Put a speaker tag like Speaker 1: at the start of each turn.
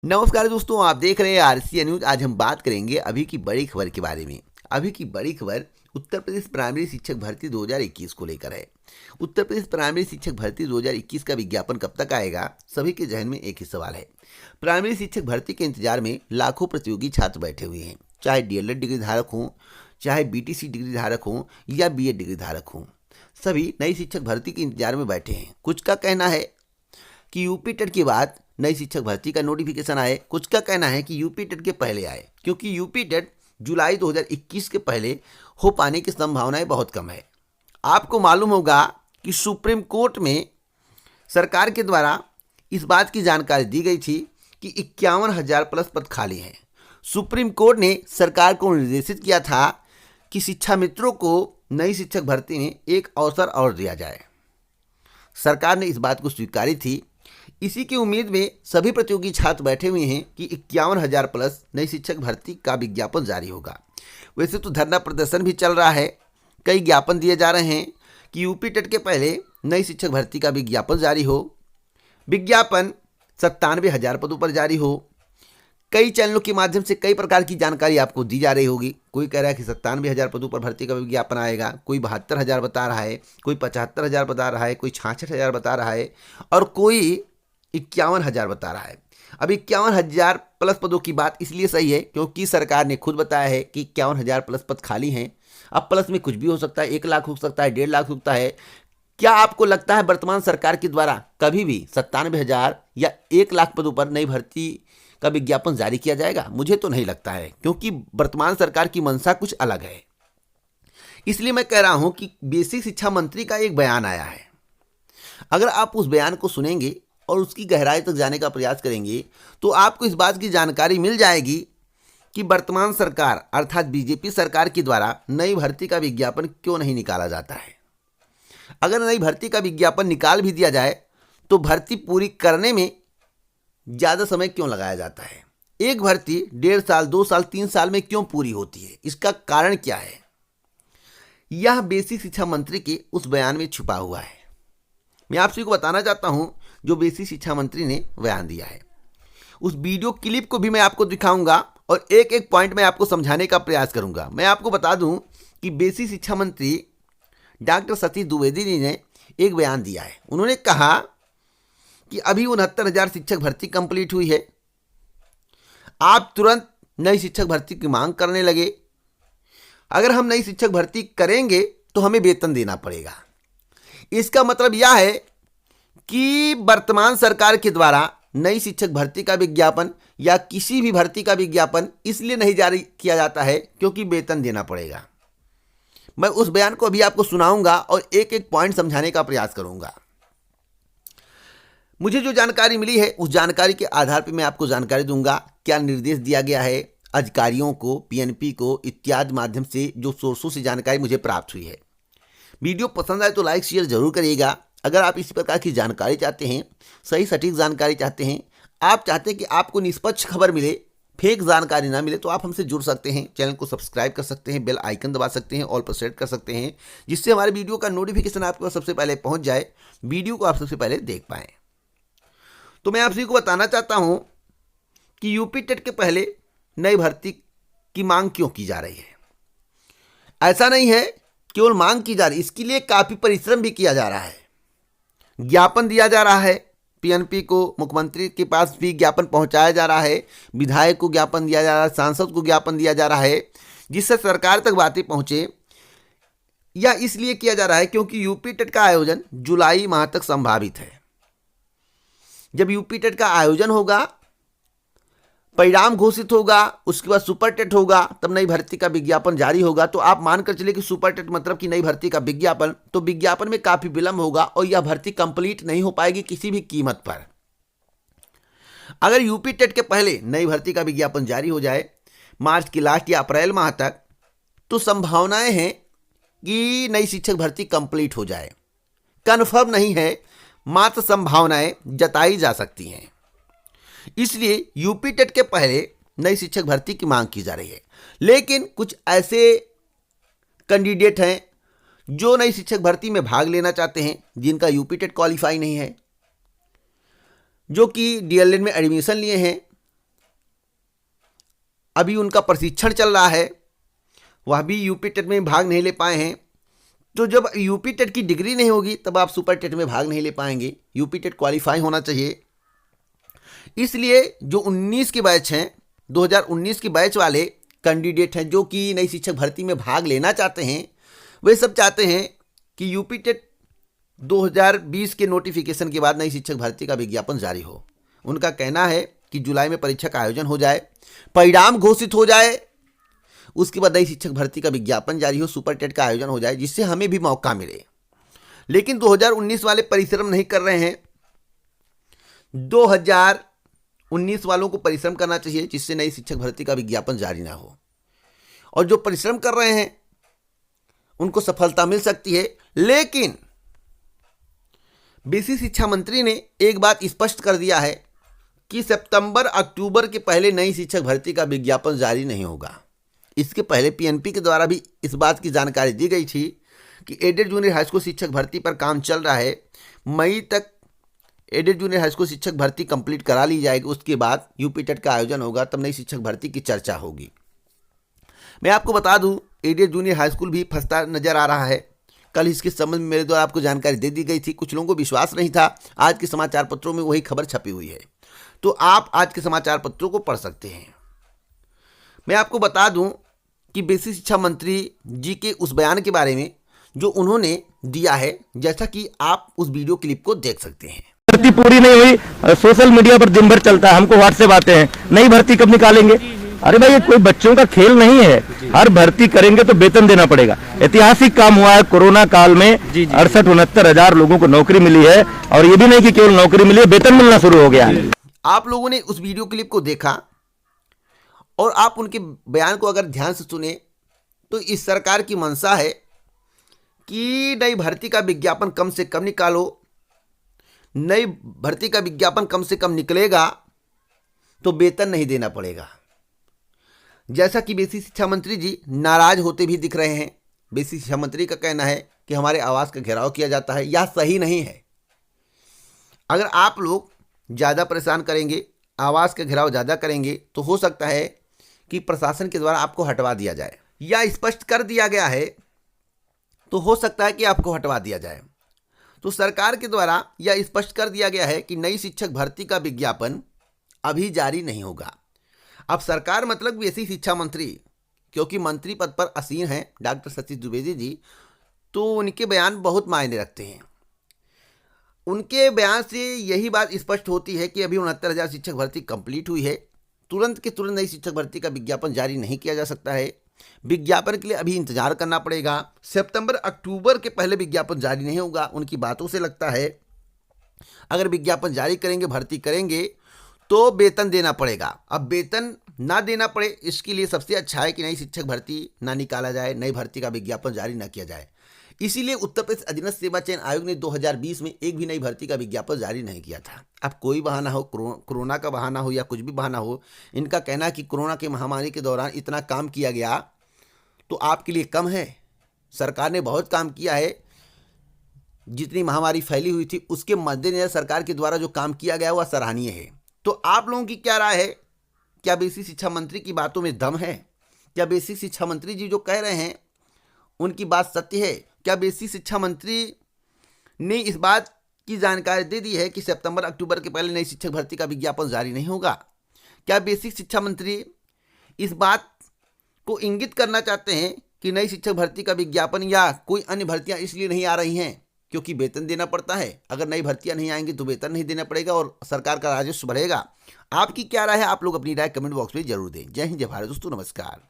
Speaker 1: नमस्कार दोस्तों, आप देख रहे हैं आरसीए न्यूज। आज हम बात करेंगे अभी की बड़ी खबर के बारे में। अभी की बड़ी खबर उत्तर प्रदेश प्राइमरी शिक्षक भर्ती 2021 को लेकर है। उत्तर प्रदेश प्राइमरी शिक्षक भर्ती 2021 का विज्ञापन कब तक आएगा, सभी के जहन में एक ही सवाल है। प्राइमरी शिक्षक भर्ती के इंतजार में लाखों प्रतियोगी छात्र बैठे हुए हैं, चाहे डीएलएड डिग्री धारक हों, चाहे बीटीसी डिग्री धारक हों या बीएड डिग्री धारक हों। सभी नई शिक्षक भर्ती के इंतजार में बैठे हैं। कुछ का कहना है कि यूपी टेट के बाद नई शिक्षक भर्ती का नोटिफिकेशन आए, कुछ का कहना है कि यूपी टेट के पहले आए, क्योंकि यूपी टेट जुलाई 2021 के पहले हो पाने की संभावनाएं बहुत कम है। आपको मालूम होगा कि सुप्रीम कोर्ट में सरकार के द्वारा इस बात की जानकारी दी गई थी कि 51,000 प्लस पद खाली हैं। सुप्रीम कोर्ट ने सरकार को निर्देशित किया था कि शिक्षा मित्रों को नई शिक्षक भर्ती में एक अवसर और दिया जाए। सरकार ने इस बात को स्वीकारी थी। इसी की उम्मीद में सभी प्रतियोगी छात्र बैठे हुए हैं कि 51,000 प्लस नई शिक्षक भर्ती का विज्ञापन जारी होगा। वैसे तो धरना प्रदर्शन भी चल रहा है, कई ज्ञापन दिए जा रहे हैं कि यूपी टेट के पहले नई शिक्षक भर्ती का विज्ञापन जारी हो। विज्ञापन 97,000 पदों पर जारी हो। कई चैनलों के माध्यम से कई प्रकार की जानकारी आपको दी जा रही होगी। कोई कह रहा है कि 97,000 पदों पर भर्ती का विज्ञापन आएगा, कोई 72,000 बता रहा है, कोई 75,000 बता रहा है, कोई 66,000 बता रहा है और कोई 51,000 बता रहा है। अब 51,000 प्लस पदों की बात इसलिए सही है क्योंकि सरकार ने खुद बताया है कि 51,000 प्लस पद खाली हैं। अब प्लस में कुछ भी हो सकता है, 1 लाख हो सकता है, 1.5 लाख हो सकता है। क्या आपको लगता है वर्तमान सरकार के द्वारा कभी भी 97,000 या 1 लाख पदों पर नई भर्ती का विज्ञापन जारी किया जाएगा? मुझे तो नहीं लगता है, क्योंकि वर्तमान सरकार की मंशा कुछ अलग है। इसलिए मैं कह रहा हूं कि बेसिक शिक्षा मंत्री का एक बयान आया है। अगर आप उस बयान को सुनेंगे और उसकी गहराई तक जाने का प्रयास करेंगे तो आपको इस बात की जानकारी मिल जाएगी कि वर्तमान सरकार अर्थात बीजेपी सरकार के द्वारा नई भर्ती का विज्ञापन क्यों नहीं निकाला जाता है। अगर नई भर्ती का विज्ञापन निकाल भी दिया जाए तो भर्ती पूरी करने में ज़्यादा समय क्यों लगाया जाता है। एक भर्ती 1.5 साल, 2 साल, 3 साल में क्यों पूरी होती है? इसका कारण क्या है? यह बेसिक शिक्षा मंत्री के उस बयान में छुपा हुआ है। मैं आप सभी को बताना चाहता हूं जो बेसिक शिक्षा मंत्री ने बयान दिया है। उस वीडियो क्लिप को भी मैं आपको दिखाऊंगा और एक एक पॉइंट में आपको समझाने का प्रयास करूंगा। मैं आपको बता दूं कि बेसिक शिक्षा मंत्री डॉक्टर सतीश द्विवेदी जी ने एक बयान दिया है। उन्होंने कहा कि अभी 69,000 शिक्षक भर्ती कंप्लीट हुई है, आप तुरंत नई शिक्षक भर्ती की मांग करने लगे। अगर हम नई शिक्षक भर्ती करेंगे तो हमें वेतन देना पड़ेगा। इसका मतलब यह है कि वर्तमान सरकार के द्वारा नई शिक्षक भर्ती का विज्ञापन या किसी भी भर्ती का विज्ञापन इसलिए नहीं जारी किया जाता है क्योंकि वेतन देना पड़ेगा। मैं उस बयान को अभी आपको सुनाऊंगा और एक एक पॉइंट समझाने का प्रयास करूंगा। मुझे जो जानकारी मिली है उस जानकारी के आधार पर मैं आपको जानकारी दूंगा। क्या निर्देश दिया गया है अधिकारियों को, पीएनपी को इत्यादि माध्यम से जो सोर्सों से जानकारी मुझे प्राप्त हुई है। वीडियो पसंद आए तो लाइक शेयर जरूर करिएगा। अगर आप इसी प्रकार की जानकारी चाहते हैं, सही सटीक जानकारी चाहते हैं, आप चाहते हैं कि आपको निष्पक्ष खबर मिले, फेक जानकारी ना मिले, तो आप हमसे जुड़ सकते हैं। चैनल को सब्सक्राइब कर सकते हैं, बेल आइकन दबा सकते हैं, ऑल पर सेट कर सकते हैं, जिससे हमारे वीडियो का नोटिफिकेशन आपके पास सबसे पहले पहुंच जाए, वीडियो को आप सबसे पहले देख पाएँ। तो मैं आप सभी को बताना चाहता हूं कि यूपी टेट के पहले नई भर्ती की मांग क्यों की जा रही है। ऐसा नहीं है केवल मांग की जा रही, इसके लिए काफ़ी परिश्रम भी किया जा रहा है। ज्ञापन दिया जा रहा है पीएनपी को, मुख्यमंत्री के पास भी ज्ञापन पहुंचाया जा रहा है, विधायक को ज्ञापन दिया जा रहा है, सांसद को ज्ञापन दिया जा रहा है, जिससे सरकार तक बातें पहुंचे। यह इसलिए किया जा रहा है क्योंकि यूपी टेट का आयोजन जुलाई माह तक संभावित है। जब यूपी टेट का आयोजन होगा, परिणाम घोषित होगा, उसके बाद सुपर टेट होगा, तब नई भर्ती का विज्ञापन जारी होगा। तो आप मानकर चलिए कि सुपर टेट मतलब कि नई भर्ती का विज्ञापन, तो विज्ञापन में काफी विलंब होगा और यह भर्ती कंप्लीट नहीं हो पाएगी किसी भी कीमत पर। अगर यूपी टेट के पहले नई भर्ती का विज्ञापन जारी हो जाए मार्च के लास्ट या अप्रैल माह तक, तो संभावनाएं हैं कि नई शिक्षक भर्ती कंप्लीट हो जाए। कन्फर्म नहीं है, मात्र संभावनाएं जताई जा सकती हैं। इसलिए यूपी टेट के पहले नई शिक्षक भर्ती की मांग की जा रही है। लेकिन कुछ ऐसे कैंडिडेट हैं जो नई शिक्षक भर्ती में भाग लेना चाहते हैं, जिनका यूपी टेट क्वालिफाई नहीं है, जो कि डीएलएड में एडमिशन लिए हैं अभी उनका प्रशिक्षण चल रहा है, वह भी यूपी टेट में भाग नहीं ले पाए हैं। तो जब यूपी टेट की डिग्री नहीं होगी तब आप सुपर टेट में भाग नहीं ले पाएंगे। यूपी टेट क्वालिफाई होना चाहिए। इसलिए जो 19 के बैच हैं, 2019 के बैच वाले कैंडिडेट हैं जो कि नई शिक्षक भर्ती में भाग लेना चाहते हैं, वे सब चाहते हैं कि यूपी टेट 2020 के नोटिफिकेशन के बाद नई शिक्षक भर्ती का विज्ञापन जारी हो। उनका कहना है कि जुलाई में परीक्षा का आयोजन हो जाए, परिणाम घोषित हो जाए, उसके बाद नई शिक्षक भर्ती का विज्ञापन जारी हो, सुपर टेट का आयोजन हो जाए, जिससे हमें भी मौका मिले। लेकिन 2019 वाले परिश्रम नहीं कर रहे हैं। 2019 वालों को परिश्रम करना चाहिए जिससे नई शिक्षक भर्ती का विज्ञापन जारी ना हो। और जो परिश्रम कर रहे हैं उनको सफलता मिल सकती है। लेकिन बीसी शिक्षा मंत्री ने एक बात स्पष्ट कर दिया है कि सितंबर अक्टूबर के पहले नई शिक्षक भर्ती का विज्ञापन जारी नहीं होगा। इसके पहले पीएनपी के द्वारा भी इस बात की जानकारी दी गई थी कि एडेड जूनियर हाई स्कूल शिक्षक भर्ती पर काम चल रहा है। मई तक एडेड जूनियर हाई स्कूल शिक्षक भर्ती कंप्लीट करा ली जाएगी, उसके बाद यूपी टेट का आयोजन होगा, तब नई शिक्षक भर्ती की चर्चा होगी। मैं आपको बता दूं, एडेड जूनियर हाई स्कूल भी फंसता नजर आ रहा है। कल इसके संबंध में मेरे द्वारा आपको जानकारी दे दी गई थी, कुछ लोगों को विश्वास नहीं था। आज के समाचार पत्रों में वही खबर छपी हुई है, तो आप आज के समाचार पत्रों को पढ़ सकते हैं। मैं आपको बता दूं कि बेसिक शिक्षा मंत्री जी के उस बयान के बारे में जो उन्होंने दिया है, जैसा कि आप उस वीडियो क्लिप को देख सकते हैं।
Speaker 2: भर्ती पूरी नहीं हुई, सोशल मीडिया पर दिन भर चलता है, हमको व्हाट्सएप आते हैं नई भर्ती कब निकालेंगे। अरे भाई, ये कोई बच्चों का खेल नहीं है। हर भर्ती करेंगे तो वेतन देना पड़ेगा। ऐतिहासिक काम हुआ है कोरोना काल में, 68-69 हजार लोगों को नौकरी मिली है। और ये भी नहीं कि केवल नौकरी मिली है, वेतन मिलना शुरू हो गया है।
Speaker 1: आप लोगों ने उस वीडियो क्लिप को देखा और आप उनके बयान को अगर ध्यान से सुने तो इस सरकार की मंशा है कि नई भर्ती का विज्ञापन कम से कम निकालो। नई भर्ती का विज्ञापन कम से कम निकलेगा तो वेतन नहीं देना पड़ेगा। जैसा कि बेसिक शिक्षा मंत्री जी नाराज होते भी दिख रहे हैं। बेसिक शिक्षा मंत्री का कहना है कि हमारे आवास का घेराव किया जाता है, यह सही नहीं है। अगर आप लोग ज़्यादा परेशान करेंगे, आवास का घेराव ज़्यादा करेंगे, तो हो सकता है कि प्रशासन के द्वारा आपको हटवा दिया जाए, या स्पष्ट कर दिया गया है तो हो सकता है कि आपको हटवा दिया जाए। तो सरकार के द्वारा यह स्पष्ट कर दिया गया है कि नई शिक्षक भर्ती का विज्ञापन अभी जारी नहीं होगा। अब सरकार मतलब बेसिक शिक्षा मंत्री, क्योंकि मंत्री पद पर आसीन हैं डॉक्टर सतीश द्विवेदी जी, तो उनके बयान बहुत मायने रखते हैं। उनके बयान से यही बात स्पष्ट होती है कि अभी 69,000 शिक्षक भर्ती कंप्लीट हुई है। तुरंत के तुरंत नई शिक्षक भर्ती का विज्ञापन जारी नहीं किया जा सकता है। विज्ञापन के लिए अभी इंतजार करना पड़ेगा। सितंबर अक्टूबर के पहले विज्ञापन जारी नहीं होगा। उनकी बातों से लगता है अगर विज्ञापन जारी करेंगे, भर्ती करेंगे तो वेतन देना पड़ेगा। अब वेतन ना देना पड़े, इसके लिए सबसे अच्छा है कि नई शिक्षक भर्ती ना निकाला जाए, नई भर्ती का विज्ञापन जारी ना किया जाए। इसीलिए उत्तर प्रदेश अधीनस्थ सेवा चयन आयोग ने 2020 में एक भी नई भर्ती का विज्ञापन जारी नहीं किया था। अब कोई बहाना हो, कोरोना का बहाना हो या कुछ भी बहाना हो, इनका कहना है कि कोरोना की महामारी के दौरान इतना काम किया गया तो आपके लिए कम है। सरकार ने बहुत काम किया है। जितनी महामारी फैली हुई थी उसके मद्देनजर सरकार के द्वारा जो काम किया गया वह सराहनीय है। तो आप लोगों की क्या राय है? क्या बेसिक शिक्षा मंत्री की बातों में दम है? क्या बेसिक शिक्षा मंत्री जी जो कह रहे हैं उनकी बात सत्य है? क्या बेसिक शिक्षा मंत्री ने इस बात की जानकारी दे दी है कि सितंबर अक्टूबर के पहले नई शिक्षक भर्ती का विज्ञापन जारी नहीं होगा? क्या बेसिक शिक्षा मंत्री इस बात को इंगित करना चाहते हैं कि नई शिक्षक भर्ती का विज्ञापन या कोई अन्य भर्तियां इसलिए नहीं आ रही हैं क्योंकि वेतन देना पड़ता है? अगर नई भर्तियां नहीं आएंगी तो वेतन नहीं देना पड़ेगा और सरकार का राजस्व बढ़ेगा। आपकी क्या राय है? आप लोग अपनी राय कमेंट बॉक्स में जरूर दें। जय हिंद, जय भारत दोस्तों, नमस्कार।